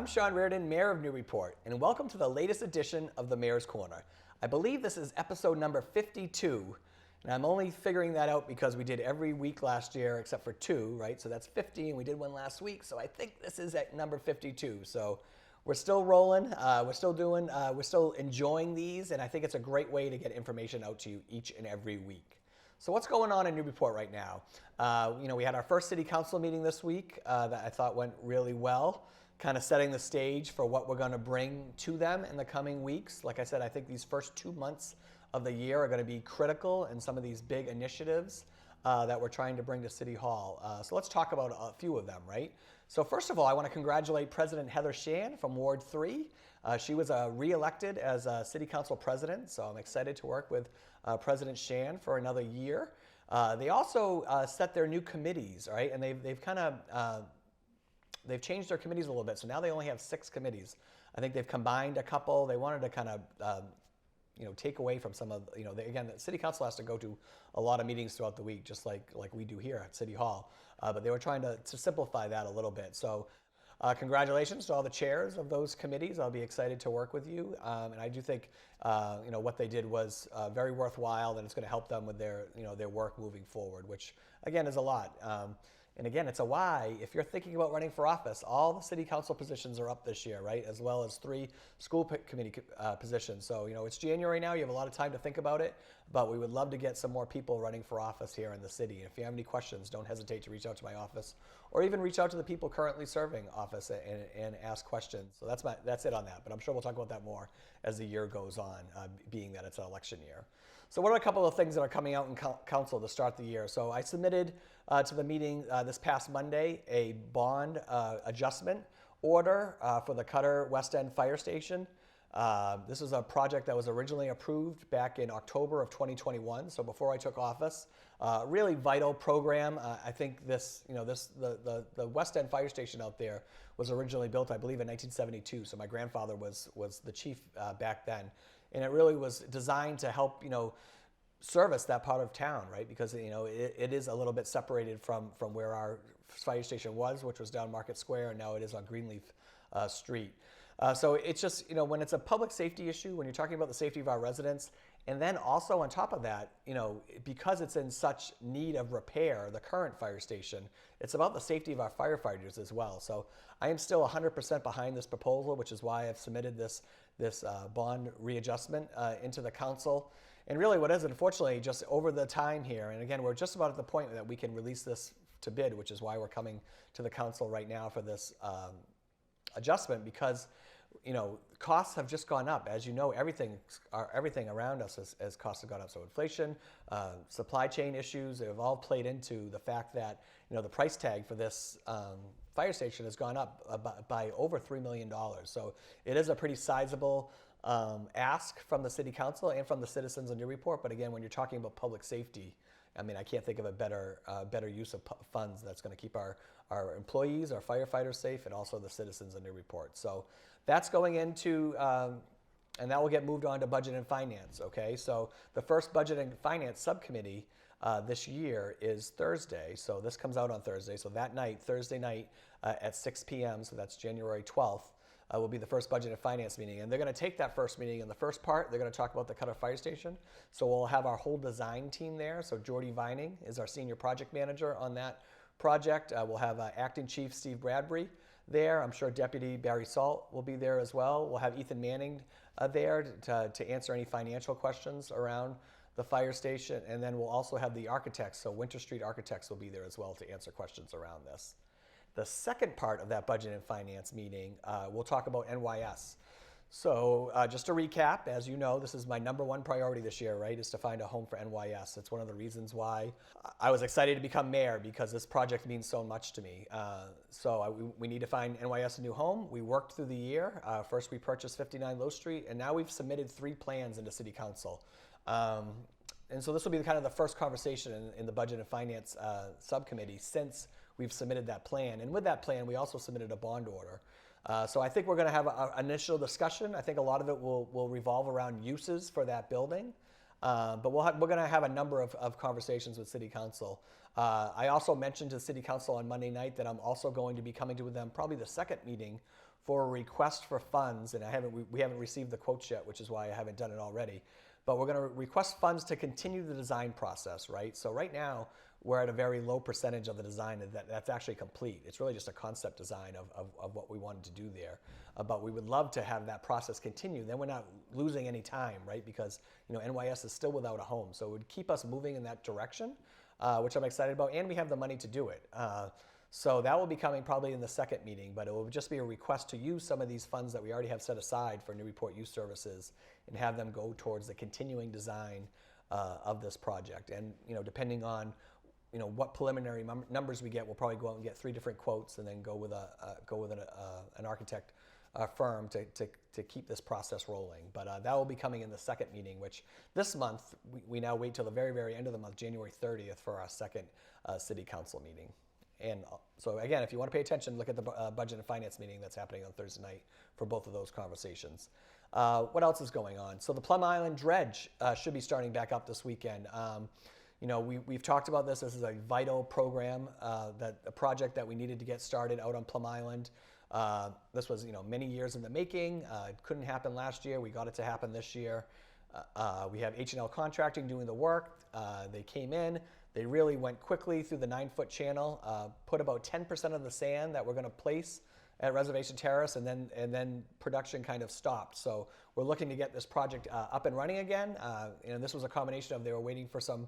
Sean Reardon, Mayor of Newburyport, and welcome to the latest edition of the Mayor's Corner. I believe this is episode number 52, and I'm only figuring that out because we did every week last year except for 2, right? So that's 50, and we did one last week, so I think this is at number 52. So we're still rolling, we're still enjoying these, and I think it's a great way to get information out to you each and every week. So what's going on in Newburyport right now? We had our first city council meeting this week that I thought went really well, kind of setting the stage for what we're going to bring to them in the coming weeks. Like I said, I think these first 2 months of the year are going to be critical in some of these big initiatives that we're trying to bring to City Hall. So let's talk about a few of them, right? So first of all, I want to congratulate President Heather Shan from Ward 3. She was re-elected as City Council President, so I'm excited to work with President Shan for another year. They also set their new committees, right? And they've changed their committees a little bit, so now they only have 6 committees. I think they've combined a couple. They wanted to kind of take away from some of, again, the City Council has to go to a lot of meetings throughout the week, just like we do here at City Hall. But they were trying to simplify that a little bit. So congratulations to all the chairs of those committees. I'll be excited to work with you. And I do think, what they did was very worthwhile, and it's going to help them with their work moving forward, which again is a lot. And again, it's a why. If you're thinking about running for office, all the city council positions are up this year, right? As well as 3 school committee positions. So, it's January now. You have a lot of time to think about it. But we would love to get some more people running for office here in the city. If you have any questions, don't hesitate to reach out to my office, or even reach out to the people currently serving office and ask questions. So that's it on that. But I'm sure we'll talk about that more as the year goes on, being that it's an election year. So what are a couple of things that are coming out in council to start the year? So I submitted to the meeting this past Monday a bond adjustment order for the Cutter West End Fire Station. This is a project that was originally approved back in October of 2021, so before I took office. Really vital program. I think the West End Fire Station out there was originally built, I believe, in 1972. So my grandfather was the chief back then, and it really was designed to help service that part of town, right? Because it is a little bit separated from where our fire station was, which was down Market Square, and now it is on Greenleaf Street. So it's just, when it's a public safety issue, when you're talking about the safety of our residents, and then also on top of that, because it's in such need of repair, the current fire station, it's about the safety of our firefighters as well. So I am still 100% behind this proposal, which is why I've submitted this bond readjustment into the council. And really what is, unfortunately, just over the time here, and again, we're just about at the point that we can release this to bid, which is why we're coming to the council right now for this adjustment, because costs have just gone up. As you know, everything around us as costs have gone up. So inflation, supply chain issues, they've all played into the fact that the price tag for this fire station has gone up by over $3 million. So it is a pretty sizable ask from the city council and from the citizens of Newburyport. But again, when you're talking about public safety, I can't think of a better use of funds that's going to keep our employees, our firefighters safe, and also the citizens of Newburyport. So that's going into, and that will get moved on to Budget and Finance, okay? So the first Budget and Finance subcommittee this year is Thursday. So this comes out on Thursday. So that night, Thursday night at 6 p.m., so that's January 12th, will be the first Budget and Finance meeting. And they're going to take that first meeting. In the first part, they're going to talk about the Cutter Fire Station. So we'll have our whole design team there. So Jordy Vining is our senior project manager on that project. We'll have Acting Chief Steve Bradbury there. I'm sure Deputy Barry Salt will be there as well. We'll have Ethan Manning there to answer any financial questions around the fire station. And then we'll also have the architects. So Winter Street Architects will be there as well to answer questions around this. The second part of that Budget and Finance meeting, we'll talk about NYS. So just to recap, as you know, this is my #1 priority this year, right, is to find a home for NYS. It's one of the reasons why I was excited to become mayor, because this project means so much to me. We need to find NYS a new home. We worked through the year. First, we purchased 59 Low Street, and now we've submitted 3 plans into City Council. And so this will be kind of the first conversation in the Budget and Finance subcommittee since we've submitted that plan. And with that plan, we also submitted a bond order. So I think we're going to have an initial discussion. I think a lot of it will revolve around uses for that building. But we're going to have a number of conversations with City Council. I also mentioned to City Council on Monday night that I'm also going to be coming to them probably the second meeting for a request for funds, and we haven't received the quotes yet, which is why I haven't done it already. But we're going to request funds to continue the design process, right? So right now, we're at a very low percentage of the design that's actually complete. It's really just a concept design of what we wanted to do there. But we would love to have that process continue. Then we're not losing any time, right? Because NYS is still without a home. So it would keep us moving in that direction, which I'm excited about. And we have the money to do it. So that will be coming probably in the second meeting, but it will just be a request to use some of these funds that we already have set aside for Newburyport Youth Services and have them go towards the continuing design of this project. And depending on what preliminary numbers we get, we'll probably go out and get 3 different quotes and then go with an architect firm to keep this process rolling. But that will be coming in the second meeting, which this month we now wait till the very, very end of the month, January 30th, for our second city council meeting. And so again, if you want to pay attention, look at the budget and finance meeting that's happening on Thursday night for both of those conversations. What else is going on? So the Plum Island Dredge should be starting back up this weekend. We've talked about this. This is a vital program, a project that we needed to get started out on Plum Island. This was many years in the making. It couldn't happen last year. We got it to happen this year. We have H&L Contracting doing the work. They came in. They really went quickly through the 9-foot channel, put about 10% of the sand that we're going to place at Reservation Terrace, and then production kind of stopped. So we're looking to get this project up and running again. And this was a combination of they were waiting for some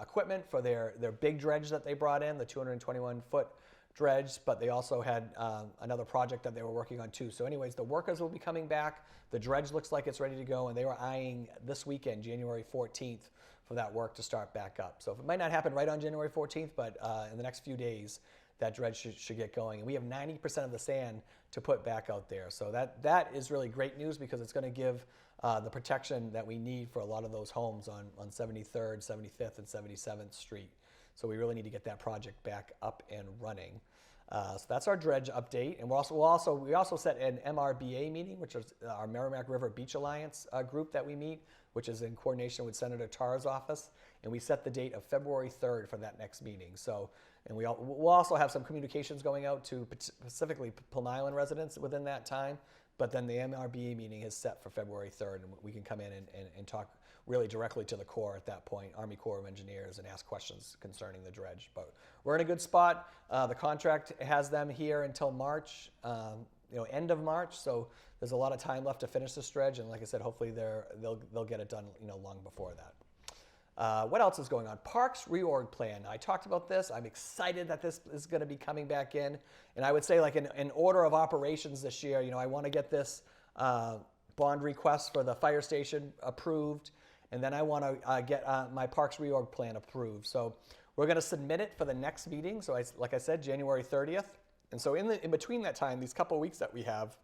equipment for their big dredge that they brought in, the 221-foot dredge, but they also had another project that they were working on too. So anyways, the workers will be coming back. The dredge looks like it's ready to go, and they were eyeing this weekend, January 14th, for that work to start back up. So it might not happen right on January 14th, but in the next few days, that dredge should get going. And we have 90% of the sand to put back out there. So that is really great news, because it's going to give the protection that we need for a lot of those homes on 73rd, 75th, and 77th Street. So we really need to get that project back up and running. So that's our dredge update. And we also set an MRBA meeting, which is our Merrimack River Beach Alliance group that we meet, which is in coordination with Senator Tarr's office. And we set the date of February 3rd for that next meeting. So, and we'll also have some communications going out to specifically Plum Island residents within that time. But then the MRBA meeting is set for February 3rd, and we can come in and talk really directly to the Corps at that point, Army Corps of Engineers, and ask questions concerning the dredge. But we're in a good spot. The contract has them here until March, end of March. So there's a lot of time left to finish this dredge, and like I said, hopefully they'll get it done long before that. What else is going on? Parks reorg plan. I talked about this. I'm excited that this is going to be coming back in. And I would say, like in order of operations this year, I want to get this bond request for the fire station approved, and then I want to get my parks reorg plan approved. So we're going to submit it for the next meeting. So like I said, January 30th. And so in between that time, these couple of weeks that we have,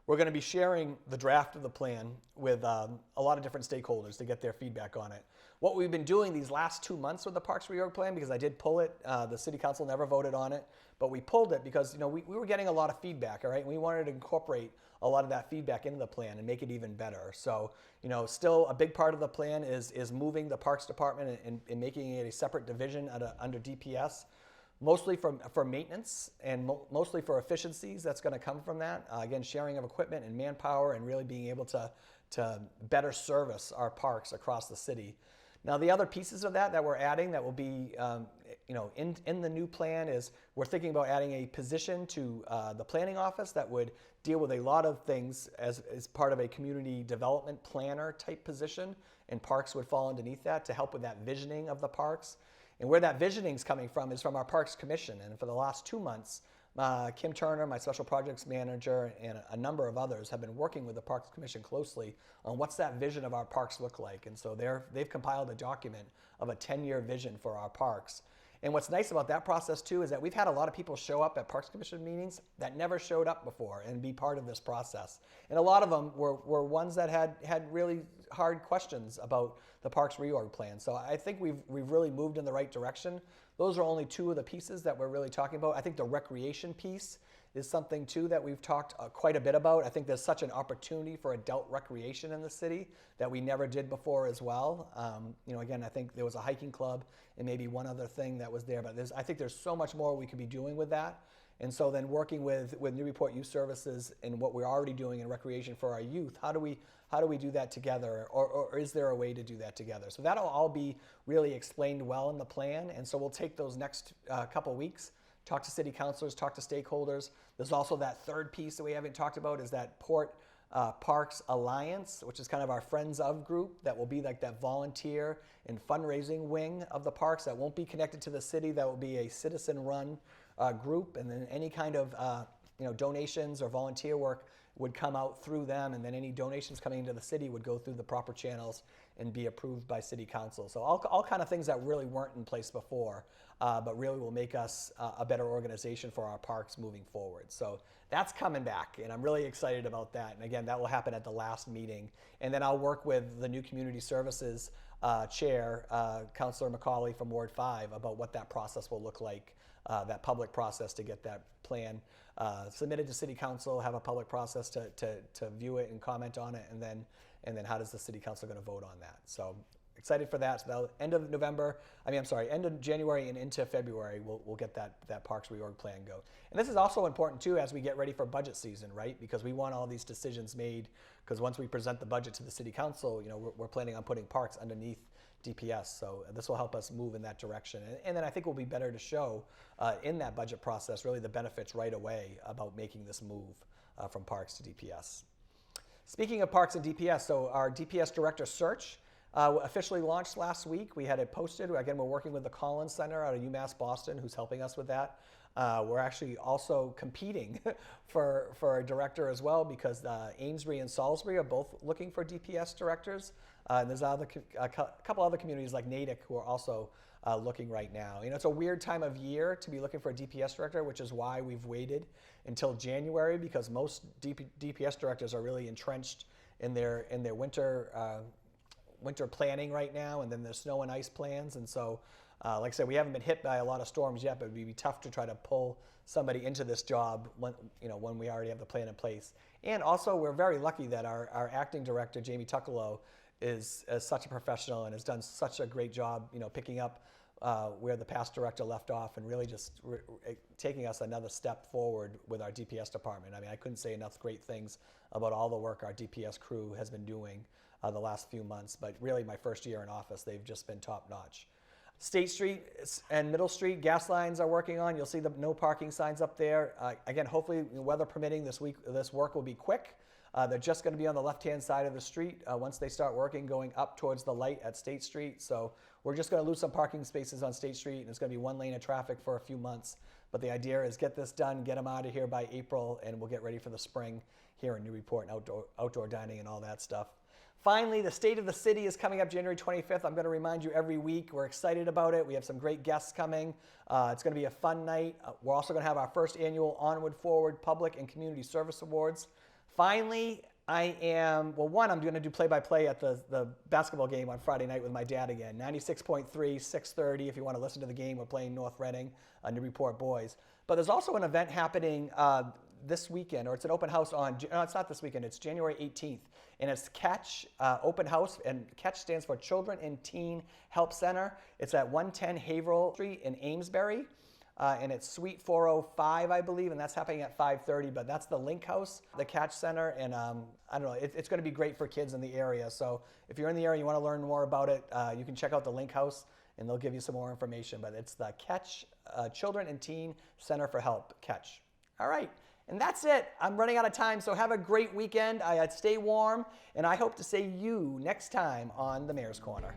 we're going to be sharing the draft of the plan with a lot of different stakeholders to get their feedback on it. What we've been doing these last 2 months with the Parks Reorg plan, because I did pull it, the City Council never voted on it, but we pulled it because we were getting a lot of feedback, all right? And we wanted to incorporate a lot of that feedback into the plan and make it even better. So, still a big part of the plan is moving the Parks Department and making it a separate division under DPS. Mostly for maintenance and mostly for efficiencies that's going to come from that. Again, sharing of equipment and manpower, and really being able to better service our parks across the city. Now, the other pieces of that we're adding that will be in the new plan is we're thinking about adding a position to the planning office that would deal with a lot of things as part of a community development planner type position, and parks would fall underneath that to help with that visioning of the parks. And where that visioning is coming from is from our Parks Commission. And for the last 2 months, Kim Turner, my Special Projects Manager, and a number of others have been working with the Parks Commission closely on what's that vision of our parks look like. And so they've compiled a document of a 10-year vision for our parks. And what's nice about that process too is that we've had a lot of people show up at Parks Commission meetings that never showed up before and be part of this process. And a lot of them were ones that had really hard questions about the Parks Reorg plan. So I think we've really moved in the right direction. Those are only 2 of the pieces that we're really talking about. I think the recreation piece is something too that we've talked quite a bit about. I think there's such an opportunity for adult recreation in the city that we never did before as well. Again, I think there was a hiking club and maybe one other thing that was there, but I think there's so much more we could be doing with that. And so then working with Newburyport Youth Services and what we're already doing in recreation for our youth, how do we do that together, or is there a way to do that together? So that'll all be really explained well in the plan, and so we'll take those next couple weeks, talk to city councilors, talk to stakeholders. There's also that third piece that we haven't talked about, is that Port Parks Alliance, which is kind of our Friends of group that will be like that volunteer and fundraising wing of the parks that won't be connected to the city. That will be a citizen-run group, and then any kind of donations or volunteer work would come out through them, and then any donations coming into the city would go through the proper channels and be approved by city council. So all kind of things that really weren't in place before, but really will make us a better organization for our parks moving forward. So that's coming back, and I'm really excited about that. And again, that will happen at the last meeting. And then I'll work with the new Community Services Chair, Councillor McCauley from Ward 5, about what that process will look like, that public process to get that plan submitted to City Council, have a public process to view it and comment on it, and then how does the City Council going to vote on that? So excited for that. So end of January and into February, we'll get that Parks Reorg plan go. And this is also important too as we get ready for budget season, right? Because we want all these decisions made, because once we present the budget to the City Council, we're planning on putting parks underneath DPS, so this will help us move in that direction. And then I think we'll be better to show in that budget process really the benefits right away about making this move from parks to DPS. Speaking of parks and DPS, so our DPS director search officially launched last week. We had it posted. Again, we're working with the Collins Center out of UMass Boston, who's helping us with that. We're actually also competing for a director as well, because Amesbury and Salisbury are both looking for DPS directors. And there's a couple other communities like Natick who are also looking right now. It's a weird time of year to be looking for a DPS director, which is why we've waited until January, because most DPS directors are really entrenched in their winter planning right now, and then there's snow and ice plans. And so, like I said, we haven't been hit by a lot of storms yet, but it would be tough to try to pull somebody into this job when we already have the plan in place. And also, we're very lucky that our acting director, Jamie Tuckalo, is such a professional and has done such a great job, picking up where the past director left off, and really just taking us another step forward with our DPS department. I mean, I couldn't say enough great things about all the work our DPS crew has been doing the last few months, but really my first year in office, they've just been top notch. State Street and Middle Street gas lines are working on. You'll see the no parking signs up there. Again, hopefully, weather permitting, this work will be quick. They're just going to be on the left-hand side of the street once they start working, going up towards the light at State Street. So we're just going to lose some parking spaces on State Street, and it's going to be one lane of traffic for a few months. But the idea is get this done, get them out of here by April, and we'll get ready for the spring here in Newburyport and outdoor dining and all that stuff. Finally, the State of the City is coming up January 25th. I'm going to remind you every week. We're excited about it. We have some great guests coming. It's going to be a fun night. We're also going to have our first annual Onward Forward Public and Community Service Awards. Finally, I'm going to do play-by-play at the basketball game on Friday night with my dad again. 96.3, 6:30. If you want to listen to the game, we're playing North Reading, Newburyport boys. But there's also an event happening this weekend, or it's an open house it's not this weekend, it's January 18th. And it's Catch Open House, and Catch stands for Children and Teen Help Center. It's at 110 Haverhill Street in Amesbury. And it's Suite 405, I believe, and that's happening at 5:30, but that's the Link House, the Catch Center, and I don't know, it's going to be great for kids in the area. So if you're in the area and you want to learn more about it, you can check out the Link House, and they'll give you some more information, but it's the Catch Children and Teen Center for Help, Catch. All right, and that's it. I'm running out of time, so have a great weekend. Stay warm, and I hope to see you next time on the Mayor's Corner.